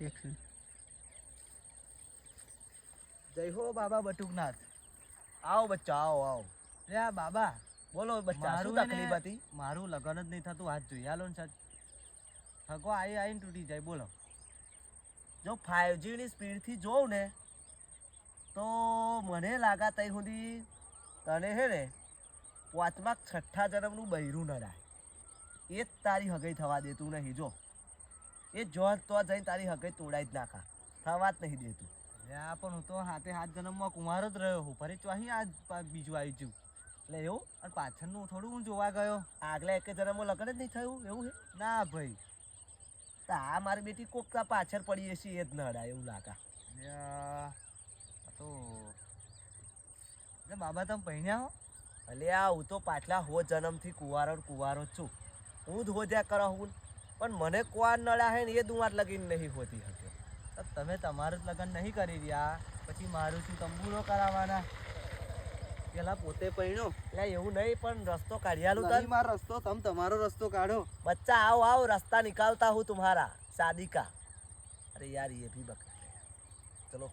Taxi જય હો બાબા બટુકનાથ. આવો બચ્ચા આવો આવો. લે આ બાબા બોલો બચ્ચા, શું તકલીફ હતી? મારું લગન જ નહીં થતું, હાથ જોઈ આલો ને સાહેબ. થકો આવીને તૂટી જાય. બોલો. જો 5G ની સ્પીડથી જોઉં ને તો મને લાગા તઈ સુધી તને હે ને પાંચમા છઠ્ઠા જન્મનું બૈરું નડાય. એ જ તારી હગઈ થવા દેતું નહીં. જો એ જો તો જઈને તારી હગઈ તોડાઈ જ નાખા, થવા જ નહીં દેતું. આ પણ હું તો હાથે હાથ જન્મમાં કુંવાર જ રહ્યો હું. ફરી ચોહી આજ બીજું આવી છું. એટલે એવું અને પાછળનું થોડું હું જોવા ગયો. આગલા એક જન્મમાં લગ્ન જ નહીં થયું એવું હે? ના ભાઈ, તો આ મારી બેટી કોક પાછળ પડીએ છીએ એ જ નડાય એવું લાગા. આ તો બાબા તમે પહેણ્યા હો? અલ્યા હું તો પાછલા હો જન્મથી કુંવારો જ છું. હું જ હોદ્યા કરો હું, પણ મને કુંવાર નડા હે ને એ દુવાત લગીને નહીં હોતી હતી. તો તમે તમારું જ લગ્ન નહીં કરી રહ્યા, પછી મારું શું તંબુરો કરાવવાના? પેલા પોતે પહેણ્યો. એટલે એવું નહીં, પણ રસ્તો કાઢ્યાલું તન. મારો રસ્તો, તમે તમારો રસ્તો કાઢો. બચ્ચા आओ आओ, रास्ता निकालता हूँ तुम्हारा शादी का. अरे यार ये भी बक चलो.